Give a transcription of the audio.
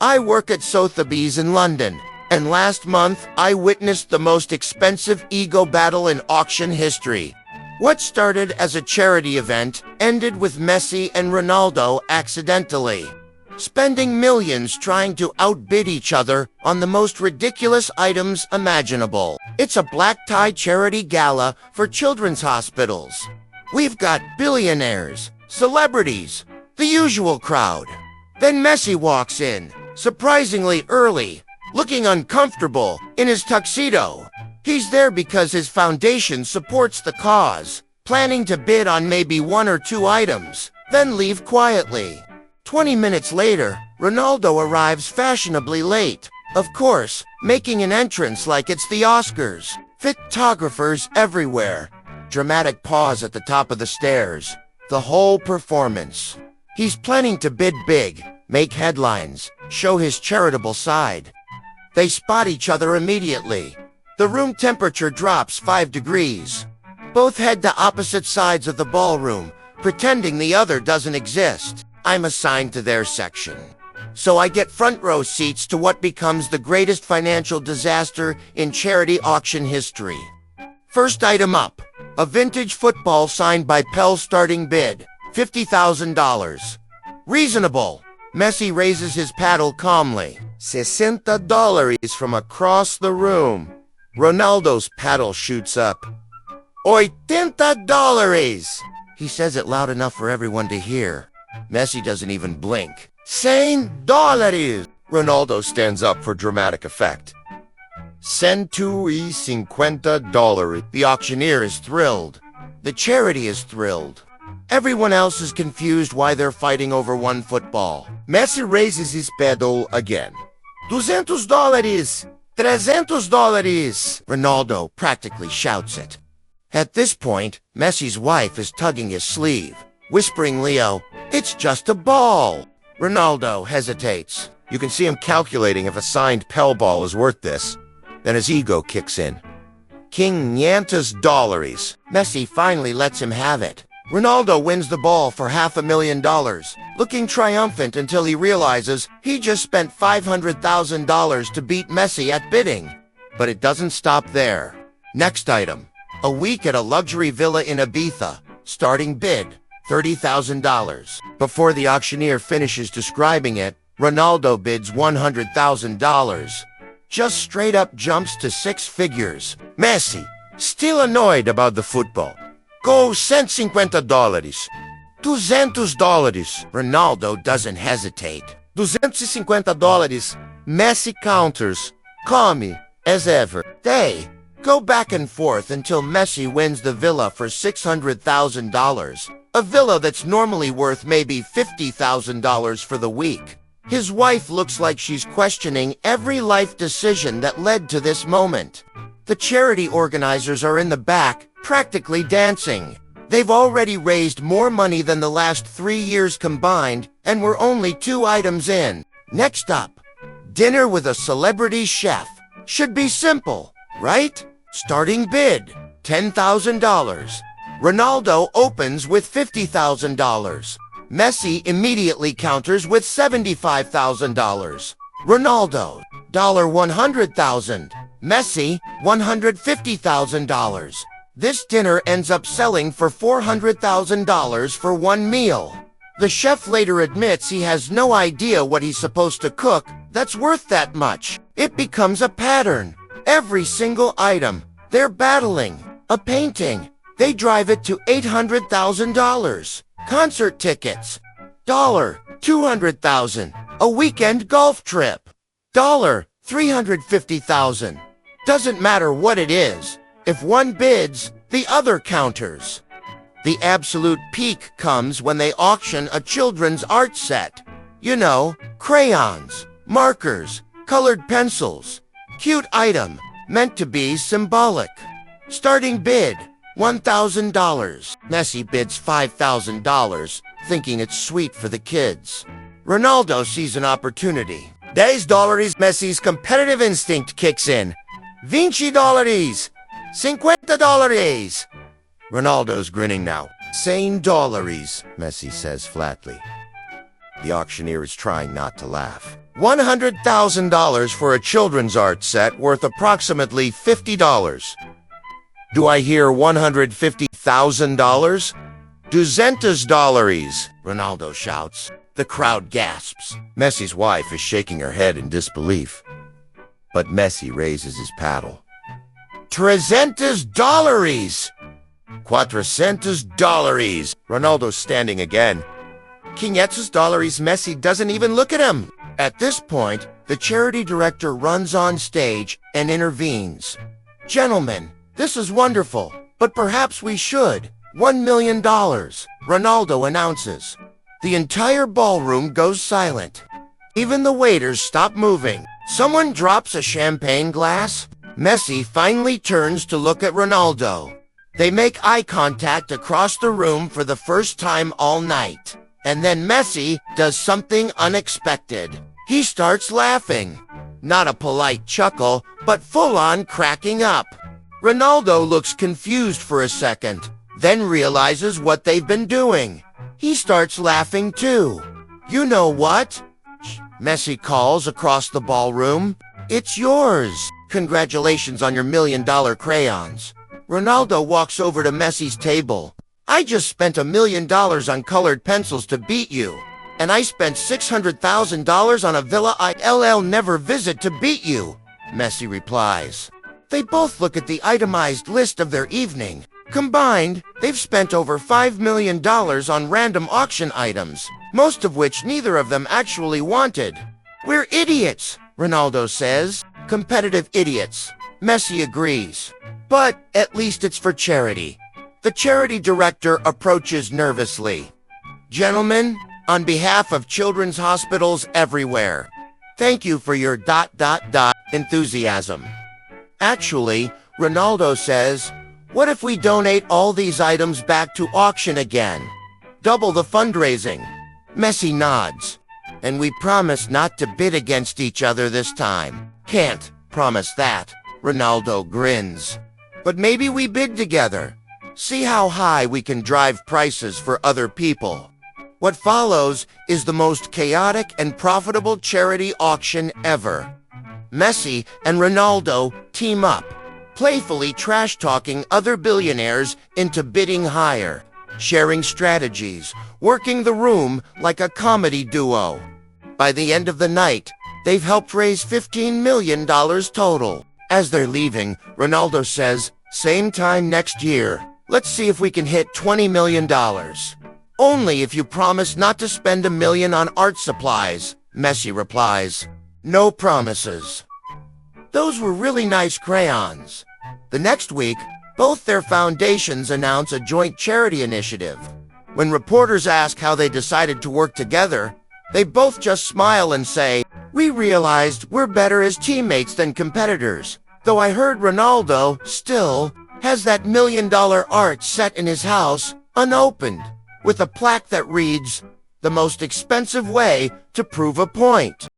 I work at Sotheby's in London, and last month I witnessed the most expensive ego battle in auction history. What started as a charity event ended with Messi and Ronaldo accidentally spending millions trying to outbid each other on the most ridiculous items imaginable. It's a black-tie charity gala for children's hospitals. We've got billionaires, celebrities, the usual crowd. Then Messi walks in, surprisingly early, looking uncomfortable in his tuxedo. He's there because his foundation supports the cause, planning to bid on maybe 1 or 2 items, then leave quietly. 20 minutes later, Ronaldo arrives fashionably late, of course, making an entrance like it's the Oscars. Photographers everywhere. Dramatic pause at the top of the stairs. The whole performance. He's planning to bid big, make headlines, show his charitable side. They spot each other immediately. The room temperature drops 5 degrees. Both head to opposite sides of the ballroom, pretending the other doesn't exist. I'm assigned to their section. So I get front row seats to what becomes the greatest financial disaster in charity auction history. First item up, a vintage football signed by Pell starting bid, $50,000. Reasonable. Messi raises his paddle calmly. $60 from across the room. Ronaldo's paddle shoots up. $80. He says it loud enough for everyone to hear. Messi doesn't even blink. $100. Ronaldo stands up for dramatic effect. $150. The auctioneer is thrilled. The charity is thrilled. Everyone else is confused why they're fighting over one football. Messi raises his paddle again. $200. $300. Ronaldo practically shouts it. At this point, Messi's wife is tugging his sleeve, whispering Leo, "It's just a ball." Ronaldo hesitates. You can see him calculating if a signed Pell ball is worth this. Then his ego kicks in. $500. Messi finally lets him have it. Ronaldo wins the ball for $500,000, looking triumphant until he realizes he just spent $500,000 to beat Messi at bidding. But it doesn't stop there. Next item. A week at a luxury villa in Ibiza. Starting bid, $30,000. Before the auctioneer finishes describing it, Ronaldo bids $100,000. Just straight up jumps to 6 figures. Messi, still annoyed about the football. Go $150. $200. Ronaldo doesn't hesitate. $250. Messi counters, calm as ever. They go back and forth until Messi wins the villa for $600,000. A villa that's normally worth maybe $50,000 for the week. His wife looks like she's questioning every life decision that led to this moment. The charity organizers are in the back, practically dancing. They've already raised more money than the last 3 years combined, and we're only 2 items in. Next up, dinner with a celebrity chef. Should be simple, right? Starting bid, $10,000. Ronaldo opens with $50,000. Messi immediately counters with $75,000. Ronaldo, $100,000. Messi, $150,000. This dinner ends up selling for $400,000 for one meal. The chef later admits he has no idea what he's supposed to cook that's worth that much. It becomes a pattern. Every single item, they're battling. A painting, they drive it to $800,000. Concert tickets, $200,000. A weekend golf trip, $350,000. Doesn't matter what it is. If one bids, the other counters. The absolute peak comes when they auction a children's art set. You know, crayons, markers, colored pencils. Cute item, meant to be symbolic. Starting bid, $1,000. Messi bids $5,000, thinking it's sweet for the kids. Ronaldo sees an opportunity. $10. Messi's competitive instinct kicks in. $20. $50. Ronaldo's grinning now. $100, Messi says flatly. The auctioneer is trying not to laugh. $100,000 for a children's art set worth approximately $50. Do I hear $150,000? Duzentos dólares, Ronaldo shouts. The crowd gasps. Messi's wife is shaking her head in disbelief. But Messi raises his paddle. $300 dólares! $400 dólares! Ronaldo's standing again. $500 dólares. Messi doesn't even look at him. At this point, the charity director runs on stage and intervenes. Gentlemen, this is wonderful, but perhaps we should. $1 million, Ronaldo announces. The entire ballroom goes silent. Even the waiters stop moving. Someone drops a champagne glass. Messi finally turns to look at Ronaldo. They make eye contact across the room for the first time all night. And then Messi does something unexpected. He starts laughing. Not a polite chuckle, but full-on cracking up. Ronaldo looks confused for a second, then realizes what they've been doing. He starts laughing too. You know what? Messi calls across the ballroom. It's yours. Congratulations on your $1 million crayons. Ronaldo walks over to Messi's table. I just spent $1 million on colored pencils to beat you. And I spent $600,000 on a villa I'll never visit to beat you, Messi replies. They both look at the itemized list of their evening. Combined, they've spent over $5 million on random auction items, most of which neither of them actually wanted. We're idiots, Ronaldo says. Competitive idiots. Messi agrees. But at least it's for charity. The charity director approaches nervously. Gentlemen, on behalf of children's hospitals everywhere, thank you for your enthusiasm. Actually, Ronaldo says, what if we donate all these items back to auction again? Double the fundraising. Messi nods. And we promise not to bid against each other this time. Can't promise that. Ronaldo grins. But maybe we bid together. See how high we can drive prices for other people. What follows is the most chaotic and profitable charity auction ever. Messi and Ronaldo team up, playfully trash-talking other billionaires into bidding higher, sharing strategies, working the room like a comedy duo. By the end of the night, they've helped raise $15 million total. As they're leaving, Ronaldo says, same time next year, let's see if we can hit $20 million. Only if you promise not to spend $1 million on art supplies, Messi replies. No promises. Those were really nice crayons. The next week, both their foundations announce a joint charity initiative. When reporters ask how they decided to work together, they both just smile and say, we realized we're better as teammates than competitors. Though I heard Ronaldo still has that $1 million art set in his house, unopened, with a plaque that reads, the most expensive way to prove a point.